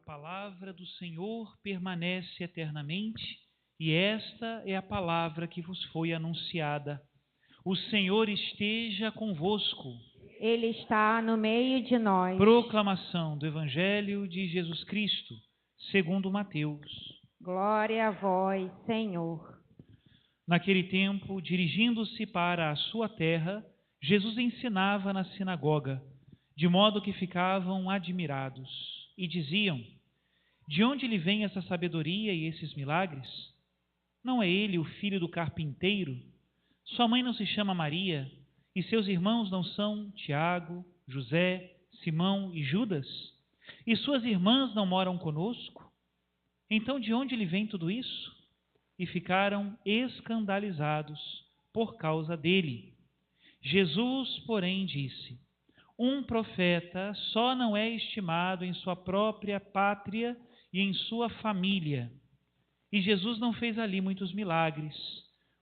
A palavra do Senhor permanece eternamente, e esta é a palavra que vos foi anunciada. O Senhor esteja convosco. Ele está no meio de nós. Proclamação do Evangelho de Jesus Cristo, segundo Mateus. Glória a vós, Senhor. Naquele tempo, dirigindo-se para a sua terra, Jesus ensinava na sinagoga, de modo que ficavam admirados, e diziam: de onde lhe vem essa sabedoria e esses milagres? Não é ele o filho do carpinteiro? Sua mãe não se chama Maria, e seus irmãos não são Tiago, José, Simão e Judas? E suas irmãs não moram conosco? Então de onde lhe vem tudo isso? E ficaram escandalizados por causa dele. Jesus, porém, disse: um profeta só não é estimado em sua própria pátria e em sua família. E Jesus não fez ali muitos milagres,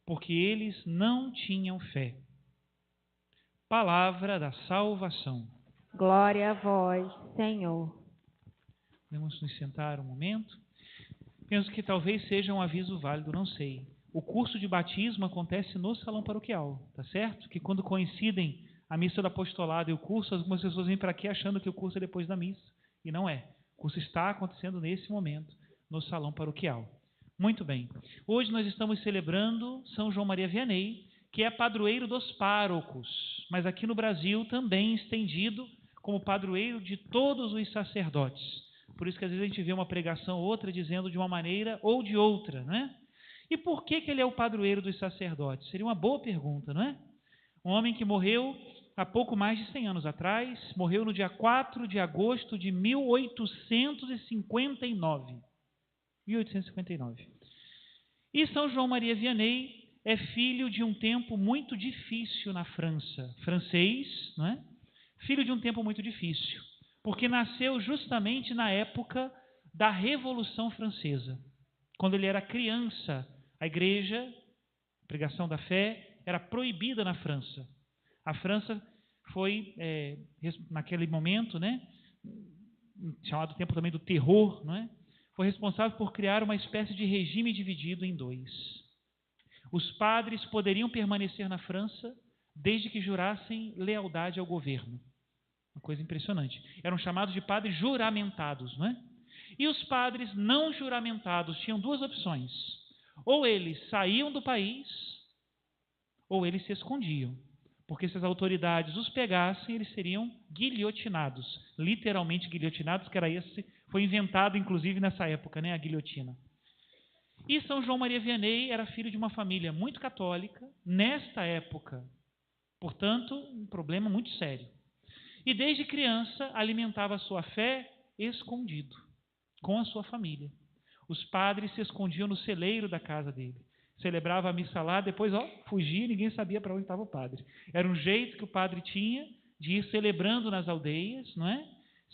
porque eles não tinham fé. Palavra da salvação. Glória a vós, Senhor. Vamos nos sentar um momento. Penso que talvez seja um aviso válido, não sei. O curso de batismo acontece no salão paroquial, tá certo? Que quando coincidem a missa do apostolado e o curso, algumas pessoas vêm para aqui achando que o curso é depois da missa, e não é. O curso está acontecendo nesse momento, no salão paroquial. Muito bem. Hoje nós estamos celebrando São João Maria Vianney, que é padroeiro dos párocos, mas aqui no Brasil também estendido como padroeiro de todos os sacerdotes. Por isso que às vezes a gente vê uma pregação ou outra dizendo de uma maneira ou de outra, não é? E por que ele é o padroeiro dos sacerdotes? Seria uma boa pergunta, não é? Um homem que morreu há pouco mais de 100 anos atrás, morreu no dia 4 de agosto de 1859. 1859. E São João Maria Vianney é filho de um tempo muito difícil na França. Francês, não é? Filho de um tempo muito difícil, porque nasceu justamente na época da Revolução Francesa. Quando ele era criança, a igreja, a pregação da fé, era proibida na França. A França foi, naquele momento, né, chamado tempo também do terror, não é? Foi responsável por criar uma espécie de regime dividido em dois. Os padres poderiam permanecer na França desde que jurassem lealdade ao governo. Uma coisa impressionante. Eram chamados de padres juramentados, não é? E os padres não juramentados tinham duas opções. Ou eles saíam do país, ou eles se escondiam. Porque se as autoridades os pegassem, eles seriam guilhotinados. Literalmente guilhotinados, que era esse, foi inventado inclusive nessa época, né, a guilhotina. E São João Maria Vianney era filho de uma família muito católica, nesta época. Portanto, um problema muito sério. E desde criança alimentava a sua fé escondido, com a sua família. Os padres se escondiam no celeiro da casa dele. Celebrava a missa lá, depois fugia e ninguém sabia para onde estava o padre. Era um jeito que o padre tinha de ir celebrando nas aldeias, não é?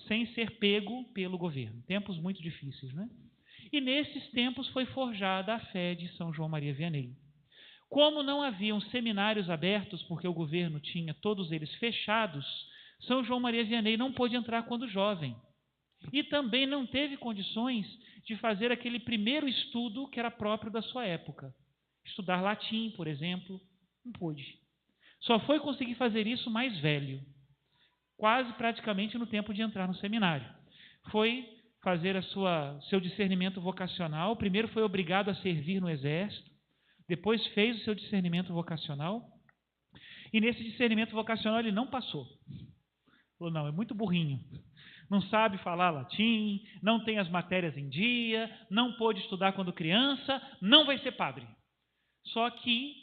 Sem ser pego pelo governo. Tempos muito difíceis, não é? E nesses tempos foi forjada a fé de São João Maria Vianney. Como não haviam seminários abertos, porque o governo tinha todos eles fechados, São João Maria Vianney não pôde entrar quando jovem. E também não teve condições de fazer aquele primeiro estudo que era próprio da sua época. Estudar latim, por exemplo, não pôde. Só foi conseguir fazer isso mais velho, quase praticamente no tempo de entrar no seminário. Foi fazer seu discernimento vocacional. Primeiro foi obrigado a servir no exército, depois fez o seu discernimento vocacional, e nesse discernimento vocacional ele não passou. Falou, não, é muito burrinho. Não sabe falar latim, não tem as matérias em dia, não pôde estudar quando criança, não vai ser padre. Só que,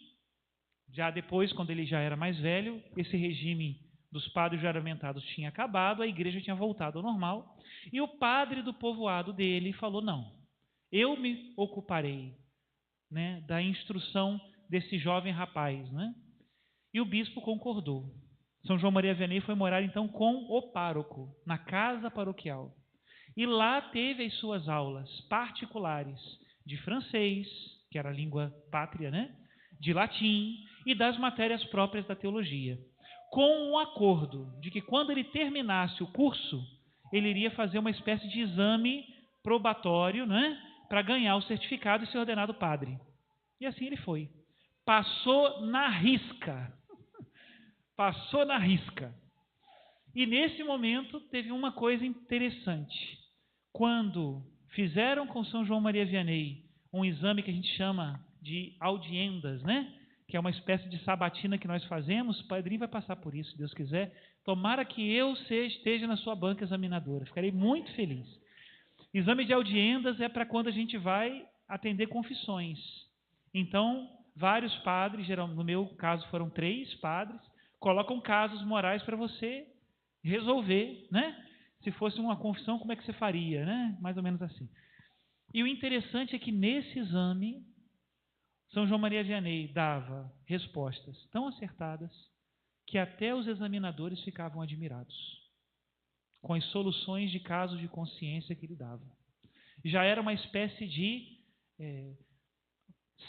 já depois, quando ele já era mais velho, esse regime dos padres juramentados tinha acabado, a igreja tinha voltado ao normal, e o padre do povoado dele falou, não, eu me ocuparei, né, da instrução desse jovem rapaz, né? E o bispo concordou. São João Maria Vianney foi morar então com o pároco, na casa paroquial. E lá teve as suas aulas particulares de francês, que era a língua pátria, né? De latim e das matérias próprias da teologia. Com um acordo de que quando ele terminasse o curso, ele iria fazer uma espécie de exame probatório, né, para ganhar o certificado e ser ordenado padre. E assim ele foi. Passou na risca. Passou na risca. E nesse momento teve uma coisa interessante. Quando fizeram com São João Maria Vianney um exame que a gente chama de audiendas, né? Que é uma espécie de sabatina que nós fazemos, o padrinho vai passar por isso, se Deus quiser. Tomara que eu esteja na sua banca examinadora. Ficarei muito feliz. Exame de audiendas é para quando a gente vai atender confissões. Então, vários padres, no meu caso foram 3 padres, colocam casos morais para você resolver, né? Se fosse uma confissão, como é que você faria, né? Mais ou menos assim. E o interessante é que nesse exame, São João Maria Vianney dava respostas tão acertadas que até os examinadores ficavam admirados com as soluções de casos de consciência que ele dava. Já era uma espécie de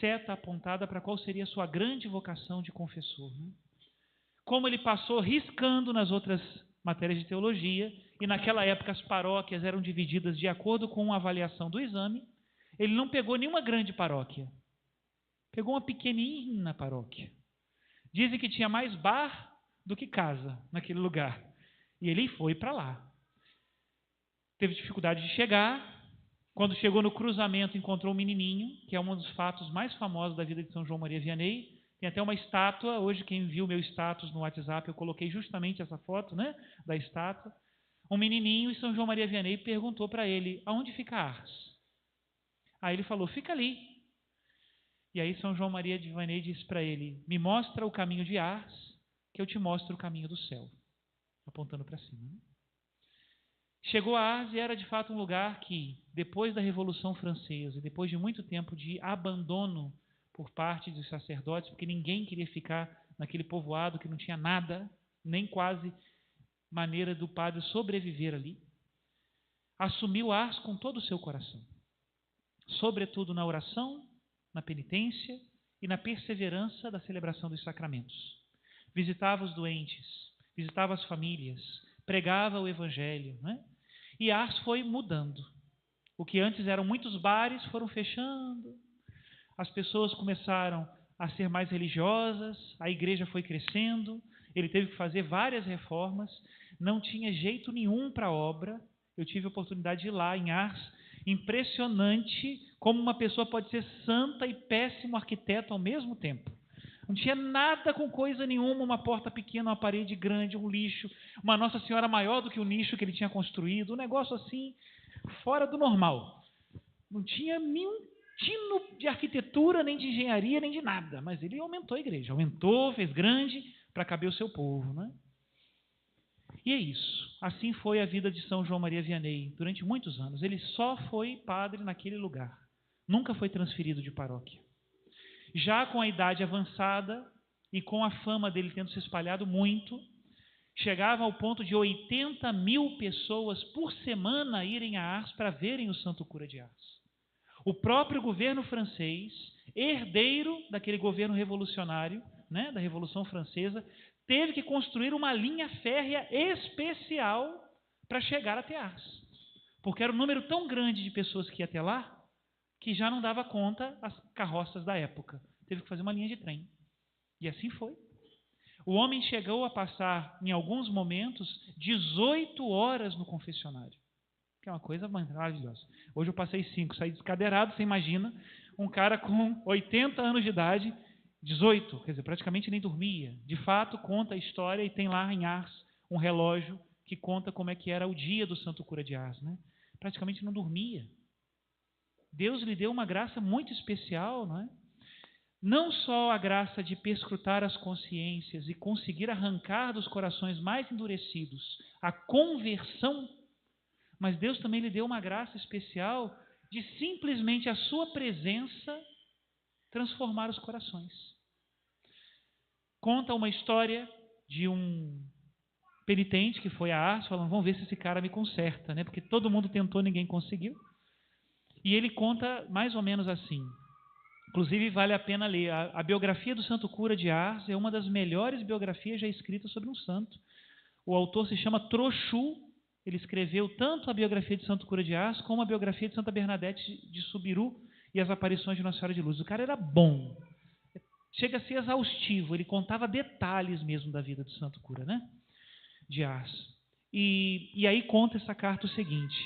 seta apontada para qual seria a sua grande vocação de confessor. Né? Como ele passou riscando nas outras matérias de teologia, e naquela época as paróquias eram divididas de acordo com a avaliação do exame, ele não pegou nenhuma grande paróquia. Pegou uma pequenina paróquia. Dizem que tinha mais bar do que casa naquele lugar. E ele foi para lá. Teve dificuldade de chegar. Quando chegou no cruzamento, encontrou um menininho, que é um dos fatos mais famosos da vida de São João Maria Vianney. Tem até uma estátua. Hoje, quem viu meu status no WhatsApp, eu coloquei justamente essa foto, né, da estátua. Um menininho, e São João Maria Vianney perguntou para ele, aonde fica Ars? Aí ele falou, fica ali. E aí São João Maria Vianney disse para ele, me mostra o caminho de Ars, que eu te mostro o caminho do céu. Apontando para cima. Né? Chegou a Ars e era de fato um lugar que, depois da Revolução Francesa, e depois de muito tempo de abandono por parte dos sacerdotes, porque ninguém queria ficar naquele povoado que não tinha nada, nem quase maneira do padre sobreviver ali, assumiu Ars com todo o seu coração. Sobretudo na oração, na penitência e na perseverança da celebração dos sacramentos. Visitava os doentes, visitava as famílias, pregava o evangelho, né? E Ars foi mudando. O que antes eram muitos bares foram fechando, as pessoas começaram a ser mais religiosas, a igreja foi crescendo, ele teve que fazer várias reformas, não tinha jeito nenhum para a obra. Eu tive a oportunidade de ir lá em Ars, impressionante como uma pessoa pode ser santa e péssimo arquiteto ao mesmo tempo. Não tinha nada com coisa nenhuma, uma porta pequena, uma parede grande, um lixo, uma Nossa Senhora maior do que o nicho que ele tinha construído, um negócio assim, fora do normal. Não tinha nenhum tino de arquitetura, nem de engenharia, nem de nada, mas ele aumentou a igreja, aumentou, fez grande para caber o seu povo, né? E é isso. Assim foi a vida de São João Maria Vianney durante muitos anos. Ele só foi padre naquele lugar. Nunca foi transferido de paróquia. Já com a idade avançada e com a fama dele tendo se espalhado muito, chegava ao ponto de 80.000 pessoas por semana irem a Ars para verem o Santo Cura de Ars. O próprio governo francês, herdeiro daquele governo revolucionário, né, da Revolução Francesa, teve que construir uma linha férrea especial para chegar até Ars. Porque era um número tão grande de pessoas que ia até lá, que já não dava conta as carroças da época. Teve que fazer uma linha de trem. E assim foi. O homem chegou a passar, em alguns momentos, 18 horas no confessionário. Que é uma coisa maravilhosa. Hoje eu passei 5, saí descadeirado, você imagina, um cara com 80 anos de idade, 18, quer dizer, praticamente nem dormia. De fato, conta a história e tem lá em Ars um relógio que conta como é que era o dia do Santo Cura de Ars. Né? Praticamente não dormia. Deus lhe deu uma graça muito especial, não é? Não só a graça de perscrutar as consciências e conseguir arrancar dos corações mais endurecidos a conversão, mas Deus também lhe deu uma graça especial de simplesmente a sua presença transformar os corações. Conta uma história de um penitente que foi a Ars, falando, vamos ver se esse cara me conserta, né? Porque todo mundo tentou, ninguém conseguiu. E ele conta mais ou menos assim. Inclusive, vale a pena ler. A biografia do Santo Cura de Ars é uma das melhores biografias já escritas sobre um santo. O autor se chama Trochu, ele escreveu tanto a biografia de Santo Cura de Ars como a biografia de Santa Bernadette de Subiru e as aparições de Nossa Senhora de Luz. O cara era bom, chega a ser exaustivo, ele contava detalhes mesmo da vida do Santo Cura, né? De Ars. E aí conta essa carta o seguinte,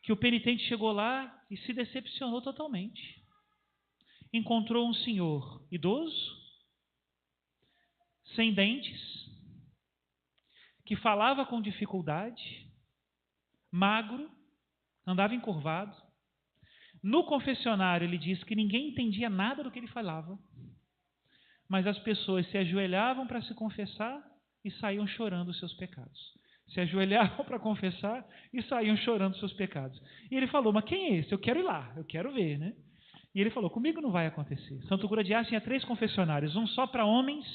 que o penitente chegou lá e se decepcionou totalmente. Encontrou um senhor idoso, sem dentes, que falava com dificuldade, magro, andava encurvado. No confessionário ele disse que ninguém entendia nada do que ele falava, mas as pessoas se ajoelhavam para se confessar e saíam chorando os seus pecados. Se ajoelhavam para confessar e saíam chorando os seus pecados. E ele falou, mas quem é esse? Eu quero ir lá, eu quero ver, né? E ele falou, comigo não vai acontecer. Santo Cura de Ars tinha 3 confessionários, um só para homens,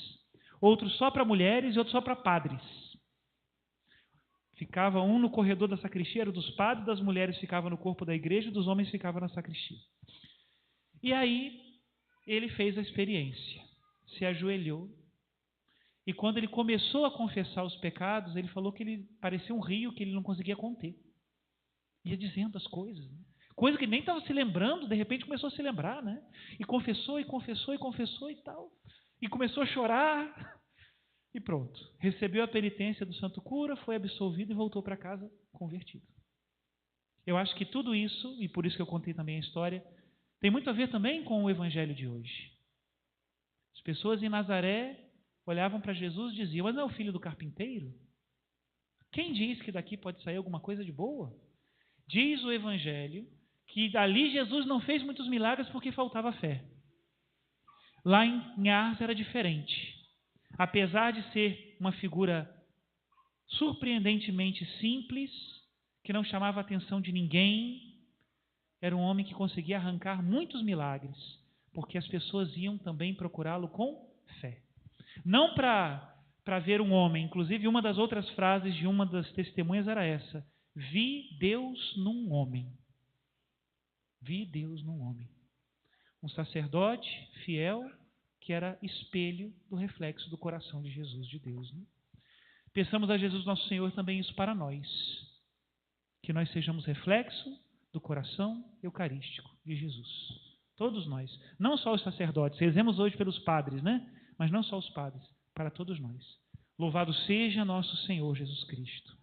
outro só para mulheres e outro só para padres. Ficava um no corredor da sacristia, era dos padres, das mulheres ficava no corpo da igreja, dos homens ficava na sacristia. E aí ele fez a experiência, se ajoelhou, e quando ele começou a confessar os pecados, ele falou que ele parecia um rio que ele não conseguia conter. Ia dizendo as coisas, né? Coisa que nem estava se lembrando, de repente começou a se lembrar, né? E confessou, e confessou, e confessou e tal. E começou a chorar. E pronto. Recebeu a penitência do Santo Cura, foi absolvido e voltou para casa convertido. Eu acho que tudo isso, e por isso que eu contei também a história, tem muito a ver também com o evangelho de hoje. As pessoas em Nazaré olhavam para Jesus e diziam, mas não é o filho do carpinteiro? Quem diz que daqui pode sair alguma coisa de boa? Diz o evangelho que dali Jesus não fez muitos milagres porque faltava fé. Lá em Ars era diferente. Apesar de ser uma figura surpreendentemente simples, que não chamava a atenção de ninguém, era um homem que conseguia arrancar muitos milagres, porque as pessoas iam também procurá-lo com fé. Não para ver um homem, inclusive uma das outras frases de uma das testemunhas era essa, vi Deus num homem. Vi Deus num homem. Um sacerdote fiel que era espelho do reflexo do coração de Jesus, de Deus. Né? Peçamos a Jesus nosso Senhor também isso para nós, que nós sejamos reflexo do coração eucarístico de Jesus. Todos nós, não só os sacerdotes, rezemos hoje pelos padres, né? Mas não só os padres, para todos nós. Louvado seja nosso Senhor Jesus Cristo.